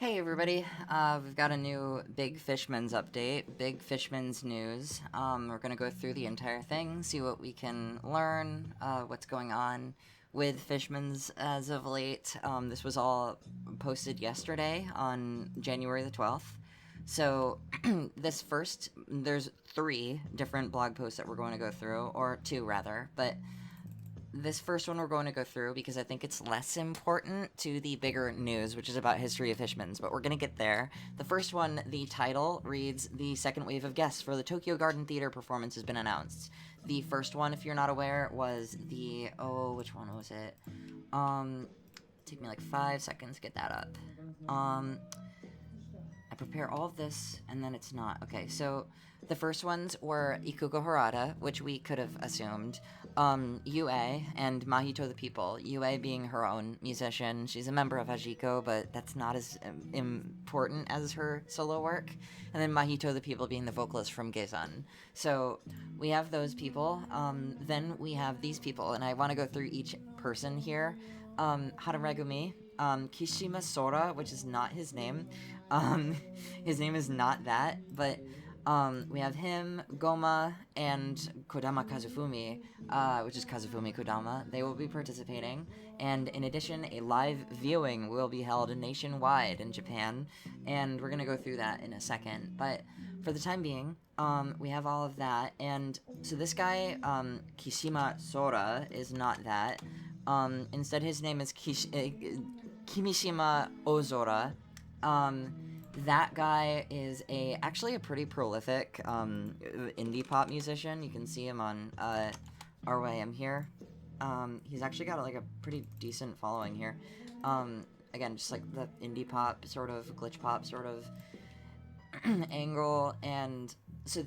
Hey everybody, we've got a new Big Fishmans update, Big Fishmans news. We're gonna go through the entire thing, see what we can learn, what's going on with Fishmans as of late. This was all posted yesterday on January the 12th. So, there's 3 different blog posts that we're going to go through, or 2 rather, but this first one we're going to go through because I think it's less important to the bigger news, which is about history of Fishmans, but we're going to get there. The first one, the title reads, "The second wave of guests for the Tokyo Garden Theater performance has been announced." The first one, if you're not aware, was which one was it? Take me like 5 seconds to get that up. I prepare all of this, and then it's not. Okay, so the first ones were Ikugo Harada, which we could have assumed, UA, and Mahito the People. UA being her own musician. She's a member of Hajiko, but that's not as important as her solo work. And then Mahito the People being the vocalist from Geizan. So we have those people. Then we have these people, and I want to go through each person here. Hararegumi, Kishima Sora, which is not his name. His name is not that, but we have him, Goma, and Kodama Kazufumi, which is Kazufumi Kodama. They will be participating, and in addition, a live viewing will be held nationwide in Japan, and we're going to go through that in a second. But for the time being, we have all of that, and so this guy, Kishima Sora, is not that. Instead, his name is Kimishima Ozora. That guy is actually a pretty prolific indie pop musician. You can see him on Our Way I'm Here. He's actually got like a pretty decent following here. Again, just like the indie pop sort of glitch pop sort of angle, and so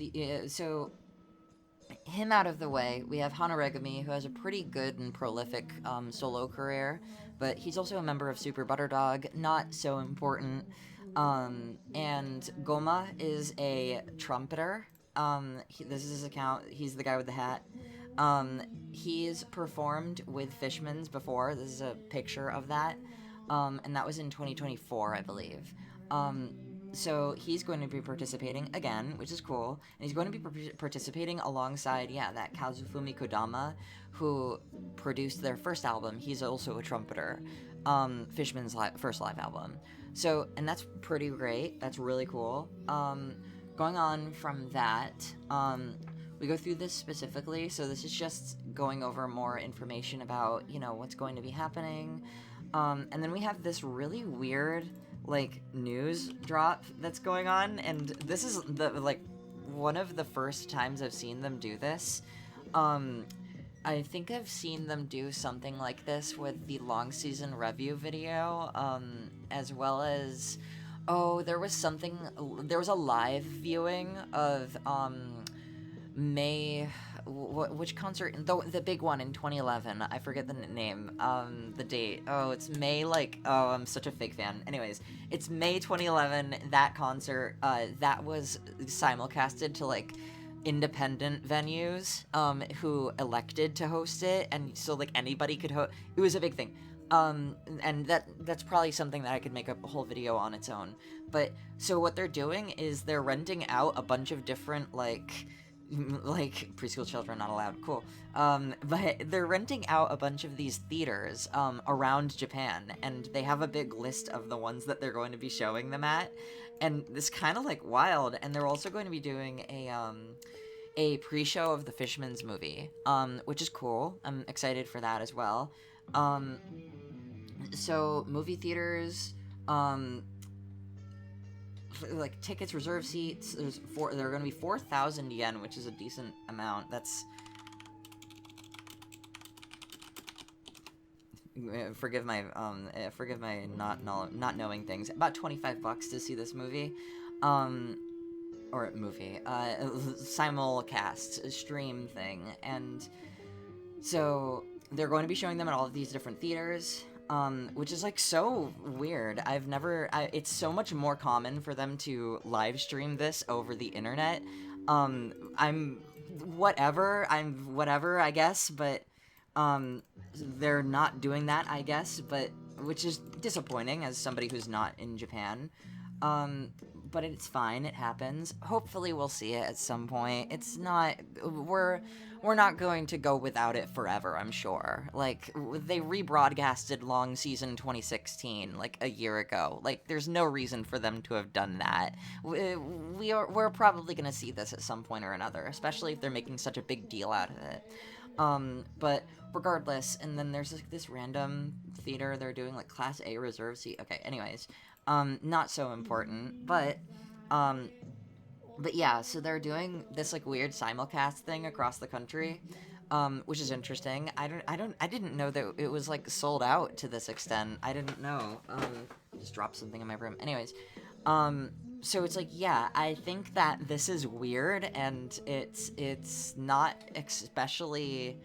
him out of the way, we have Hanaregumi, who has a pretty good and prolific solo career, but he's also a member of Super Butterdog, not so important. And Goma is a trumpeter. This is his account. He's the guy with the hat. He's performed with Fishmans before. This is a picture of that. And that was in 2024, I believe. So he's going to be participating again, which is cool. And he's going to be participating alongside, that Kazufumi Kodama, who produced their first album. He's also a trumpeter. Fishman's first live album. So, and that's pretty great. That's really cool. Going on from that, we go through this specifically. So this is just going over more information about, what's going to be happening. And then we have this really weird news drop that's going on, and this is one of the first times I've seen them do this. I think I've seen them do something like this with the long season review video, as well as there was a live viewing of which concert, the big one in 2011, I forget the name, the date, it's May, I'm such a fake fan, anyways, it's May 2011, that concert, that was simulcasted to, independent venues, who elected to host it, and so, anybody could host, it was a big thing, and that's probably something that I could make a whole video on its own, but, so what they're doing is they're renting out a bunch of different, preschool children not allowed, cool, but they're renting out a bunch of these theaters, around Japan, and they have a big list of the ones that they're going to be showing them at, and it's kind of, wild, and they're also going to be doing a pre-show of the Fishmans movie, which is cool. I'm excited for that as well. So, movie theaters, tickets, reserve seats, there are going to be 4,000 yen, which is a decent amount. That's... forgive my not knowing things. About $25 to see this movie. Simulcast stream thing, and so they're going to be showing them at all of these different theaters, which is so weird. It's so much more common for them to live stream this over the internet. I'm whatever, I guess, but they're not doing that, I guess, but which is disappointing as somebody who's not in Japan. But it's fine. It happens. Hopefully we'll see it at some point. It's not... We're not going to go without it forever, I'm sure. Like, they rebroadcasted Long Season 2016, like, a year ago. Like, there's no reason for them to have done that. We're probably going to see this at some point or another, especially if they're making such a big deal out of it. But regardless, and then there's like, this random theater they're doing, like, Class A reserve seat. Okay, anyways. Not so important, but yeah, so they're doing this, like, weird simulcast thing across the country, which is interesting. I didn't know that it was, like, sold out to this extent. I didn't know. Just dropped something in my room. Anyways, so it's like, yeah, I think that this is weird, and it's not especially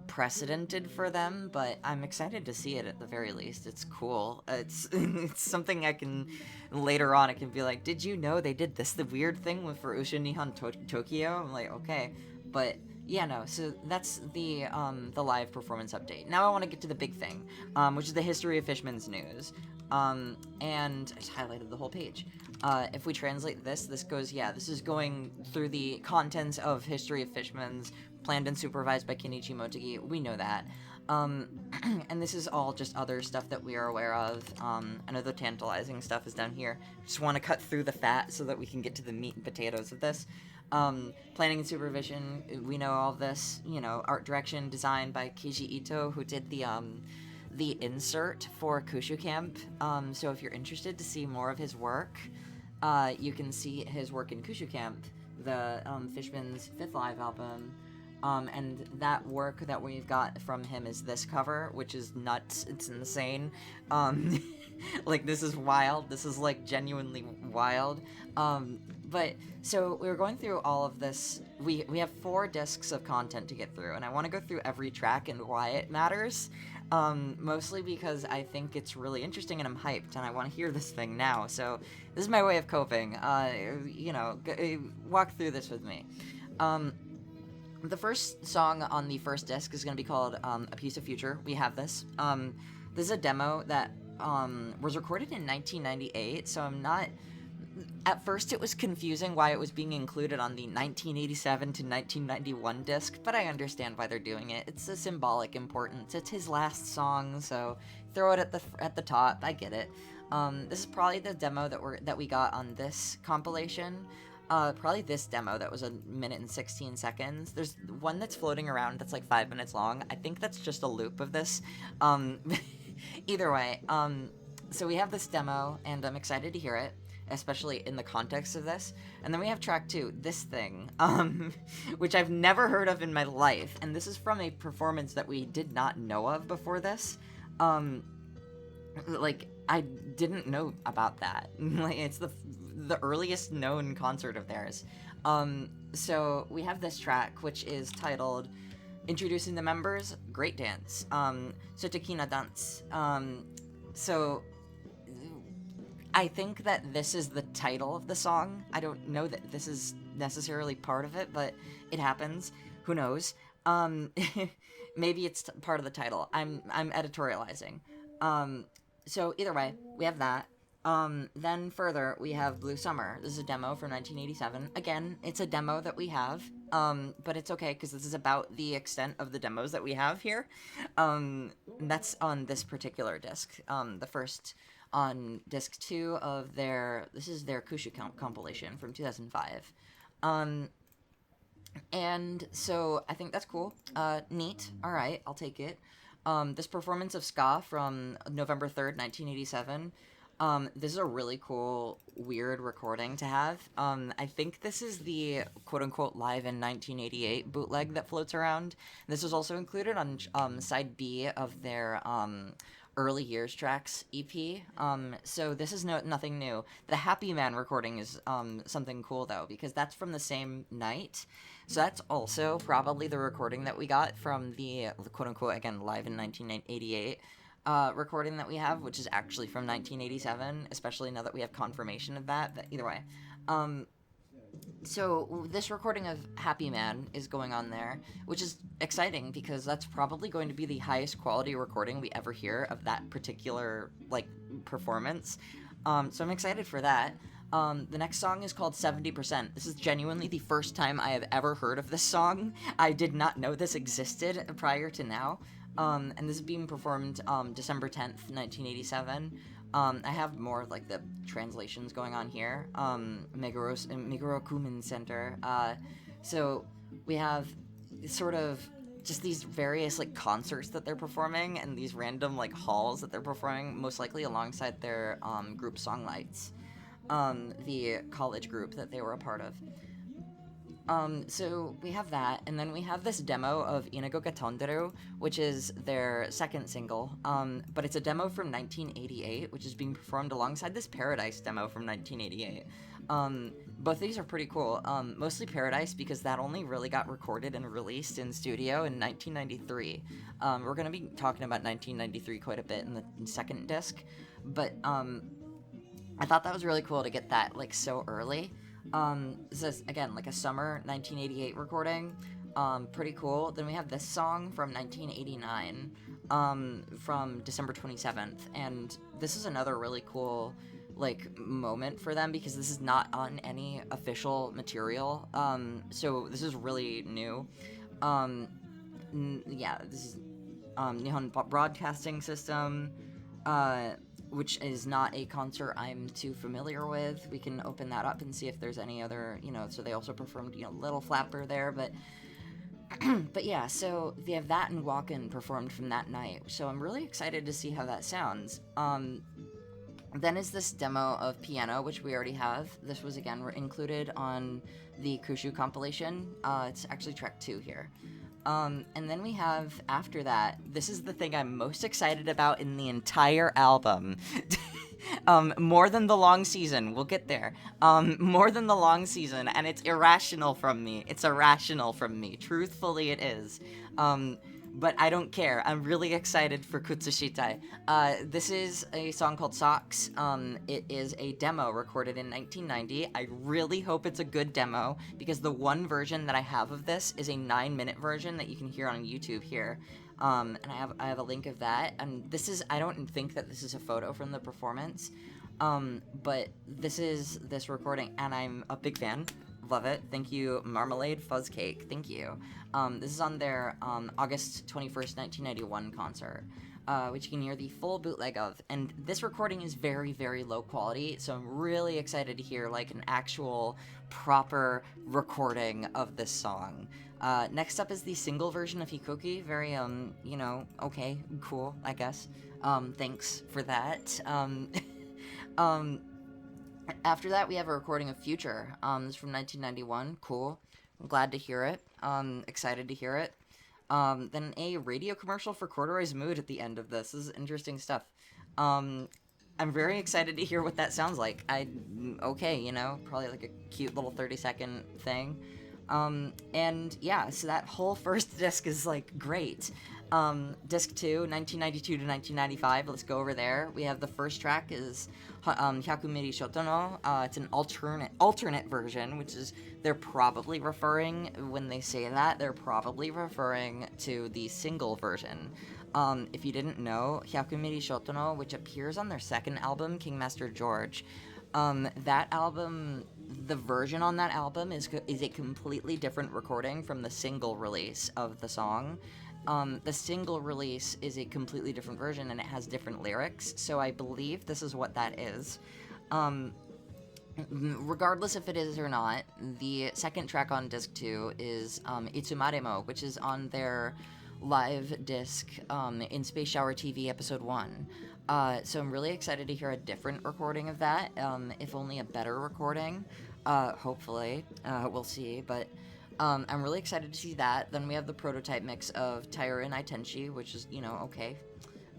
precedented for them, but I'm excited to see it at the very least. It's cool. It's something I can later on I can be like, did you know they did the weird thing for Usha Nihon Tokyo? I'm like, okay, but yeah, no. So that's the live performance update. Now I want to get to the big thing, which is the history of Fishmans news. And I just highlighted the whole page. If we translate this goes, yeah, this is going through the contents of History of Fishmans, planned and supervised by Kenichi Motegi. We know that. And this is all just other stuff that we are aware of. I know the tantalizing stuff is down here. Just want to cut through the fat so that we can get to the meat and potatoes of this. Planning and supervision, we know all of this. You know, art direction, design by Keiji Ito, who did the insert for Kushu Camp. So if you're interested to see more of his work, you can see his work in Kushu Camp, the Fishman's 5th live album. And that work that we've got from him is this cover, which is nuts. It's insane. Like, this is wild. This is, like, genuinely wild. But, so, we were going through all of this. We have 4 discs of content to get through, and I want to go through every track and why it matters. Mostly because I think it's really interesting and I'm hyped, and I want to hear this thing now. So, this is my way of coping. You know, walk through this with me. The first song on the first disc is going to be called A Piece of Future. We have this. This is a demo that was recorded in 1998, so I'm not... At first it was confusing why it was being included on the 1987 to 1991 disc, but I understand why they're doing it. It's a symbolic importance. It's his last song, so throw it at the top. I get it. This is probably the demo that we got on this compilation. Probably this demo that was 1 minute and 16 seconds. There's one that's floating around that's like 5 minutes long. I think that's just a loop of this. Either way, so we have this demo, and I'm excited to hear it, especially in the context of this. And then we have track 2, this thing, which I've never heard of in my life. And this is from a performance that we did not know of before this. Like, I didn't know about that. Like, it's the earliest known concert of theirs. So we have this track, which is titled Introducing the Members, Great Dance, Sotekina Dance. So I think that this is the title of the song. I don't know that this is necessarily part of it, but it happens. Who knows? Maybe it's part of the title. I'm editorializing. So either way, we have that. Then further, we have Blue Summer. This is a demo from 1987. Again, it's a demo that we have, but it's okay, because this is about the extent of the demos that we have here. That's on this particular disc. The first on disc 2 of this is their Kushu compilation from 2005. And so I think that's cool. Neat. Alright, I'll take it. This performance of Ska from November 3rd, 1987. This is a really cool, weird recording to have. I think this is the quote-unquote live in 1988 bootleg that floats around. This was also included on side B of their early years tracks EP. So this is nothing new. The Happy Man recording is something cool, though, because that's from the same night. So that's also probably the recording that we got from the quote-unquote, again, live in 1988 recording that we have, which is actually from 1987, especially now that we have confirmation of that. But either way, So this recording of Happy Man is going on there, which is exciting because that's probably going to be the highest quality recording we ever hear of that particular, like, performance. So I'm excited for that. The next song is called 70%. This is genuinely the first time I have ever heard of this song. I did not know this existed prior to now. And this is being performed December 10th, 1987. I have more of, like, the translations going on here. Meguro Kumin Center. So we have sort of just these various, like, concerts that they're performing and these random, like, halls that they're performing, most likely alongside their group Songlights, the college group that they were a part of. So we have that, and then we have this demo of Inago ga Tonderu, which is their second single, but it's a demo from 1988, which is being performed alongside this Paradise demo from 1988. Both of these are pretty cool, mostly Paradise because that only really got recorded and released in studio in 1993. We're going to be talking about 1993 quite a bit in the second disc, but I thought that was really cool to get that, like, so early. This is, again, like a summer 1988 recording. Pretty cool. Then we have this song from 1989, from December 27th, and this is another really cool, like, moment for them because this is not on any official material, so this is really new. Yeah, this is, Nihon Broadcasting System, which is not a concert I'm too familiar with. We can open that up and see if there's any other, so they also performed, Little Flapper there, but but yeah, so they have that and Walkin' performed from that night, so I'm really excited to see how that sounds. Then is this demo of Piano, which we already have. This was, again, included on the Kushu compilation. It's actually track 2 here. And then we have, after that, this is the thing I'm most excited about in the entire album. More than the long season. We'll get there. More than the long season, and it's irrational from me. It's irrational from me. Truthfully, it is. But I don't care. I'm really excited for Kutsushitai. This is a song called Socks. It is a demo recorded in 1990. I really hope it's a good demo, because the one version that I have of this is a 9-minute version that you can hear on YouTube here. And I have a link of that. And this is, I don't think that this is a photo from the performance. But this is this recording, and I'm a big fan. Love it. Thank you, Marmalade Fuzz Cake. Thank you. This is on their August 21st, 1991 concert, which you can hear the full bootleg of. And this recording is very, very low quality, so I'm really excited to hear, like, an actual proper recording of this song. Next up is the single version of Hikoki. Very, okay, cool, I guess. Thanks for that. After that, we have a recording of Future. This is from 1991. Cool. I'm glad to hear it. Excited to hear it. Then a radio commercial for Corduroy's Mood at the end of this. This is interesting stuff. I'm very excited to hear what that sounds like. Okay, probably like a cute little 30-second thing. And yeah, so that whole first disc is, like, great. Disc 2, 1992 to 1995, let's go over there. We have the first track is Hyakumiri Shotono. It's an alternate version, which is, they're probably referring, when they say that, they're probably referring to the single version. If you didn't know, Hyakumiri Shotono, which appears on their second album, Kingmaster George, that album, the version on that album is a completely different recording from the single release of the song. The single release is a completely different version, and it has different lyrics, so I believe this is what that is. Regardless if it is or not, the second track on disc 2 is Itsumaremo, which is on their live disc in Space Shower TV episode 1. So I'm really excited to hear a different recording of that, if only a better recording, hopefully. We'll see, but I'm really excited to see that. Then we have the prototype mix of Taira and Aitenshi, which is, okay.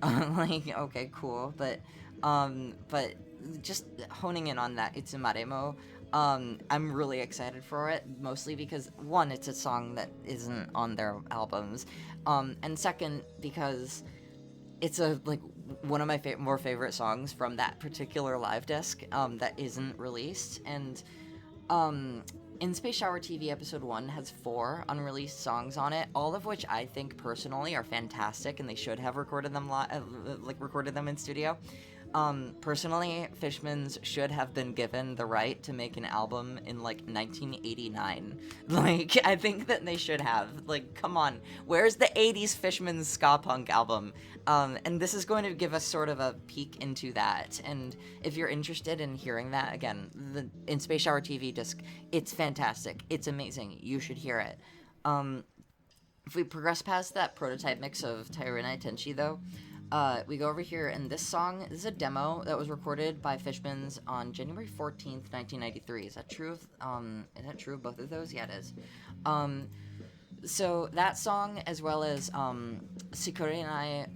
Okay, cool, but just honing in on that Itsumaremo, I'm really excited for it, mostly because, one, it's a song that isn't on their albums, and second, because it's one of my more favorite songs from that particular live disc, that isn't released, and, In Space Shower TV episode 1 has 4 unreleased songs on it, all of which I think personally are fantastic, and they should have recorded them recorded them in studio. Personally, Fishmans should have been given the right to make an album in, like, 1989. Like, I think that they should have. Like, come on. Where's the 80s Fishmans ska punk album? And this is going to give us sort of a peek into that. And if you're interested in hearing that, again, in Space Shower TV disc, it's fantastic. It's amazing. You should hear it. If we progress past that prototype mix of Tairunai Tenshi, though, we go over here, and this song, this is a demo that was recorded by Fishmans on January 14th, 1993. Is that true? Is that true of both of those? Yeah, it is. So that song, as well as Sikurenai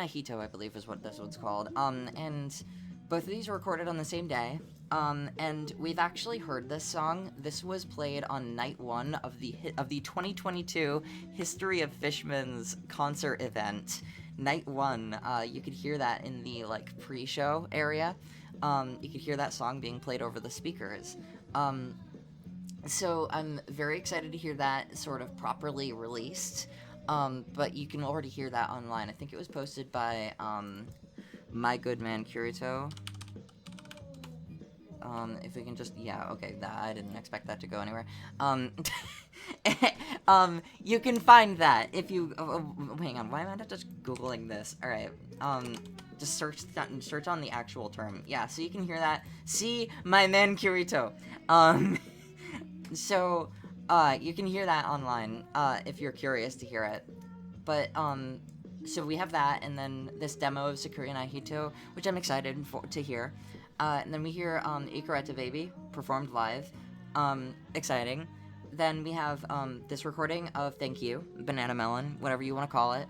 Hito, I believe is what this one's called. And both of these were recorded on the same day. And we've actually heard this song. This was played on night 1 of the 2022 History of Fishmans concert event. Night 1, you could hear that in the, like, pre-show area. You could hear that song being played over the speakers. So I'm very excited to hear that sort of properly released. But you can already hear that online. I think it was posted by, my good man Kirito. If we can just, yeah, okay, I didn't expect that to go anywhere. You can find that if you, hang on, why am I not just Googling this? Alright, just search on the actual term. Yeah, so you can hear that. See, my man Kirito. So, you can hear that online, if you're curious to hear it. But, so we have that, and then this demo of Sikurenai Hito, which I'm excited to hear. And then we hear Ikareta Baby performed live. Exciting. Then we have this recording of Thank You, Banana Melon, whatever you want to call it.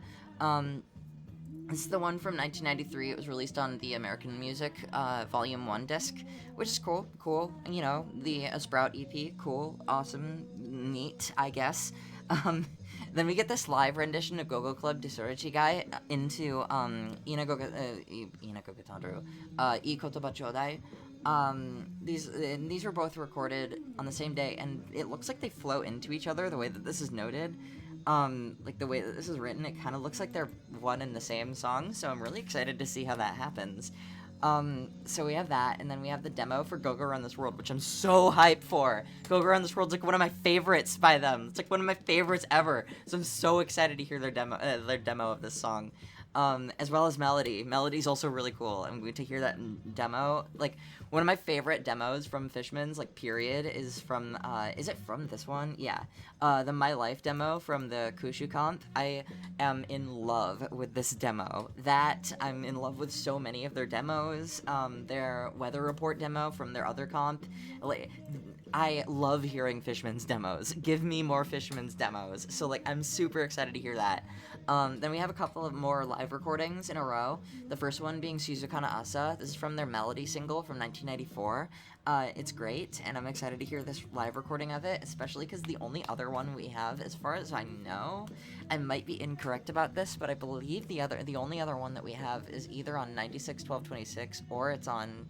This is the one from 1993. It was released on the American Music Volume 1 disc, which is cool. Cool. You know, the Sprout EP. Cool. Awesome. Neat, I guess. Then we get this live rendition of Gogo Club Desorichi Guy into Inagoga Tandru, I Kotoba Chodai. These were both recorded on the same day, and it looks like they flow into each other the way that this is noted. Like the way that this is written, it kind of looks like they're one and the same song, so I'm really excited to see how that happens. So we have that, and then we have the demo for Go Go Run This World, which I'm so hyped for. Go Go Run This World's like one of my favorites by them. It's like one of my favorites ever. So I'm so excited to hear their demo of this song. As well as Melody. Melody's also really cool. I'm going to hear that demo. Like, one of my favorite demos from Fishmans, like, period, is from, is it from this one? Yeah. The My Life demo from the Kushu comp. I am in love with this demo. I'm in love with so many of their demos. Their Weather Report demo from their other comp. Like, I love hearing Fishmans demos. Give me more Fishmans demos. So, like, I'm super excited to hear that. Then we have a couple of more live recordings in a row. The first one being Shizukana Asa. This is from their Melody single from 1994. It's great, and I'm excited to hear this live recording of it, especially because the only other one we have, as far as I know, I might be incorrect about this, but I believe the only other one that we have is either on 96-12-26 or it's on...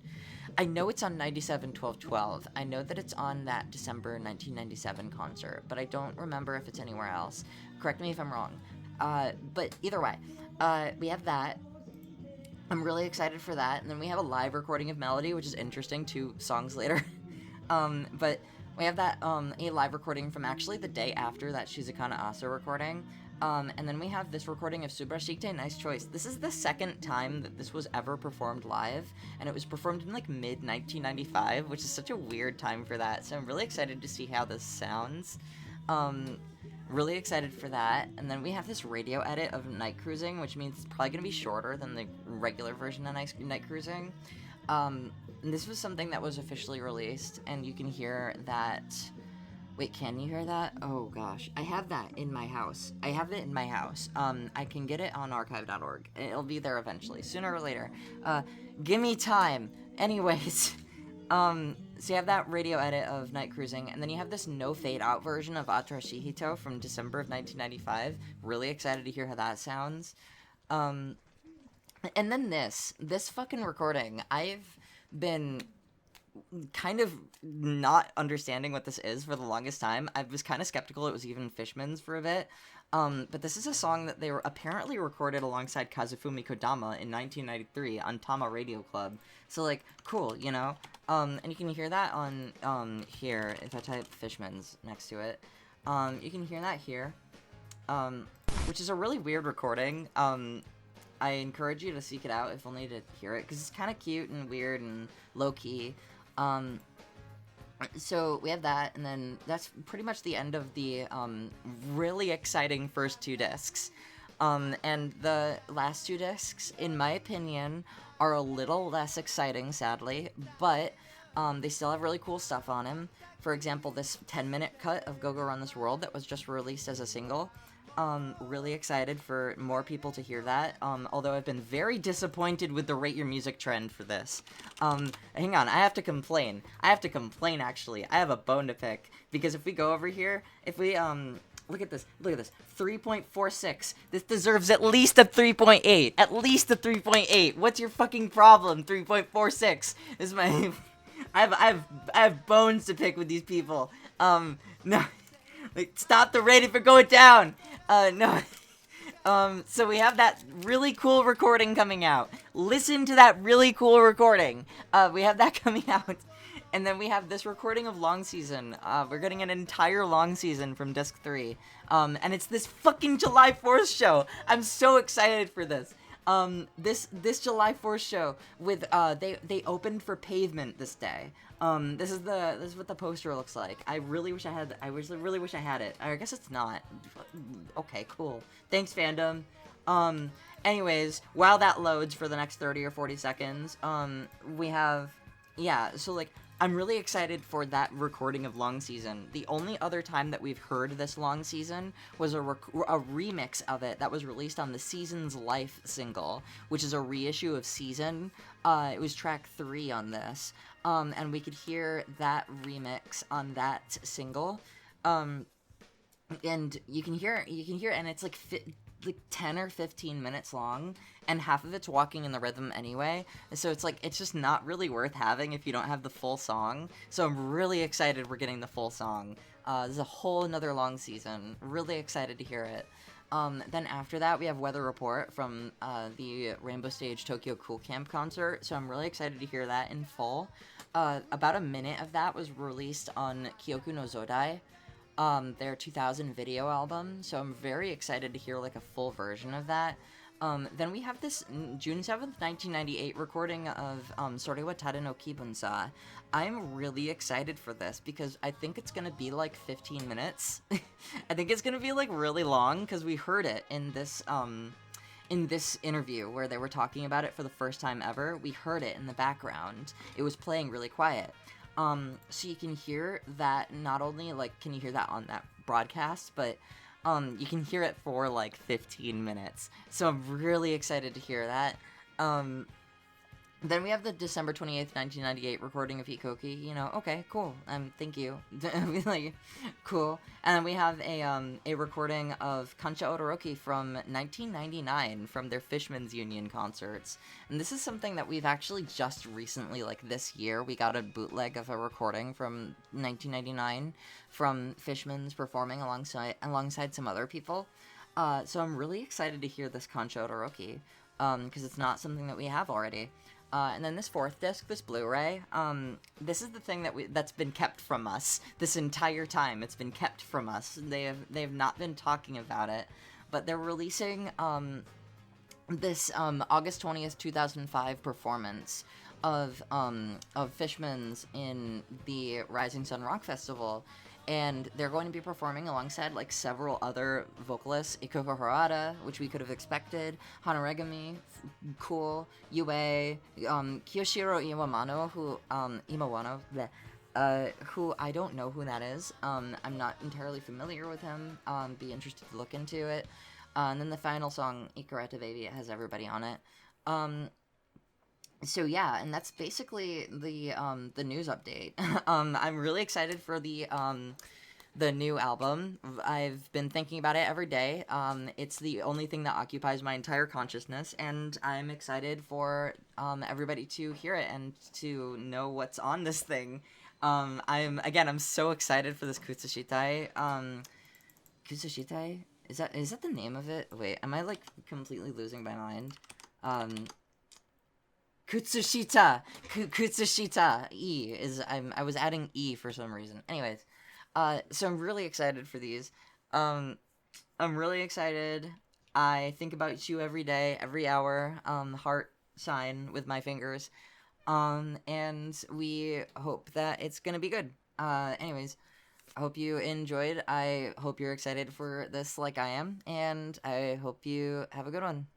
I know it's on 97-12-12. I know that it's on that December 1997 concert, but I don't remember if it's anywhere else. Correct me if I'm wrong. But either way, we have that. I'm really excited for that. And then we have a live recording of Melody, which is interesting, 2 songs later. But we have that, a live recording from actually the day after that Shizukana Asa recording. And then we have this recording of Subarashite, nice choice. This is the second time that this was ever performed live, and it was performed in, like, mid-1995, which is such a weird time for that, so I'm really excited to see how this sounds. Really excited for that. And then we have this radio edit of Night Cruising, which means it's probably going to be shorter than the regular version of Night Cruising. And this was something that was officially released, and you can hear that... Wait, can you hear that? Oh gosh, I have that in my house. I have it in my house. I can get it on archive.org. It'll be there eventually, sooner or later. Give me time. Anyways, so you have that radio edit of Night Cruising, and then you have this no fade out version of Atarashi Hito from December of 1995. Really excited to hear how that sounds. And then this fucking recording. I've been kind of not understanding what this is for the longest time. I was kind of skeptical it was even Fishmans for a bit. But this is a song that they were apparently recorded alongside Kazufumi Kodama in 1993 on Tama Radio Club. So, like, cool, you know? And you can hear that on, here, if I type Fishmans next to it. You can hear that here. Which is a really weird recording. I encourage you to seek it out, if only to hear it, because it's kind of cute and weird and low-key. So we have that, and then that's pretty much the end of the really exciting first 2 discs. And the last 2 discs, in my opinion, are a little less exciting, sadly, but they still have really cool stuff on them. For example, this 10-minute cut of Go Go Run This World that was just released as a single. Really excited for more people to hear that, although I've been very disappointed with the Rate Your Music trend for this. Hang on, I have to complain. Actually. I have a bone to pick, because if we go over here, if we, look at this, 3.46. This deserves at least a 3.8. At least a 3.8. What's your fucking problem, 3.46? This is my... I have bones to pick with these people. No... Like, stop the rating for going down! No. So we have that really cool recording coming out. Listen to that really cool recording. We have that coming out. And then we have this recording of Long Season. We're getting an entire Long Season from Disc 3. And it's this fucking July 4th show. I'm so excited for this. This July 4th show with, they opened for Pavement this day. This is what the poster looks like. I really wish I had it. I guess it's not. Okay, cool. Thanks, fandom. Anyways, while that loads for the next 30 or 40 seconds, we have, yeah, so, like, I'm really excited for that recording of Long Season. The only other time that we've heard this Long Season was a remix of it that was released on the Season's Life single, which is a reissue of Season. It was track 3 on this. And we could hear that remix on that single. And you can hear, and it's like 10 or 15 minutes long, and half of it's walking in the rhythm anyway, so it's like, it's just not really worth having if you don't have the full song. So I'm really excited we're getting the full song. This is a whole another Long Season. Really excited to hear it. Then after that, we have Weather Report from the Rainbow Stage Tokyo Cool Camp concert, so I'm really excited to hear that in full. About a minute of that was released on Kyoku no Zodai, their 2000 video album, so I'm very excited to hear, like, a full version of that. Then we have this June 7th, 1998 recording of Sore wa Tare no Kibun-sa. I'm really excited for this because I think it's gonna be like 15 minutes. I think it's gonna be, like, really long because we heard it in this interview where they were talking about it for the first time ever. We heard it in the background. It was playing really quiet. So you can hear that, not only, like, can you hear that on that broadcast, but you can hear it for, like, 15 minutes. So I'm really excited to hear that. Then we have the December 28th, 1998 recording of Hikoki. You know, okay, cool. Thank you. Like, cool. And then we have a recording of Kancha Odoroki from 1999 from their Fishmans Union concerts. And this is something that we've actually just recently, like this year, we got a bootleg of a recording from 1999 from Fishmans performing alongside some other people. So I'm really excited to hear this Kancha Odoroki, because it's not something that we have already. And then this 4th disc, this Blu-ray, this is the thing that's been kept from us this entire time. It's been kept from us. They have not been talking about it, but they're releasing this August 20th, 2005 performance of Fishmans in the Rising Sun Rock Festival. And they're going to be performing alongside, like, several other vocalists. Ikoko Harada, which we could have expected. Hanaregami, cool. Yue, Kiyoshiro Iwamano, who I don't know who that is. I'm not entirely familiar with him. Be interested to look into it. And then the final song, Ikareta Baby, it has everybody on it. So yeah, and that's basically the news update. I'm really excited for the the new album. I've been thinking about it every day. It's the only thing that occupies my entire consciousness, and I'm excited for everybody to hear it and to know what's on this thing. I'm so excited for this Kutsushitai. Kutsushitai? Is that the name of it? Wait, am I like completely losing my mind? Kutsushita! Kutsushita! I was adding E for some reason. Anyways, so I'm really excited for these. I'm really excited. I think about you every day, every hour. Heart sign with my fingers. And we hope that it's gonna be good. Anyways, I hope you enjoyed. I hope you're excited for this like I am, and I hope you have a good one.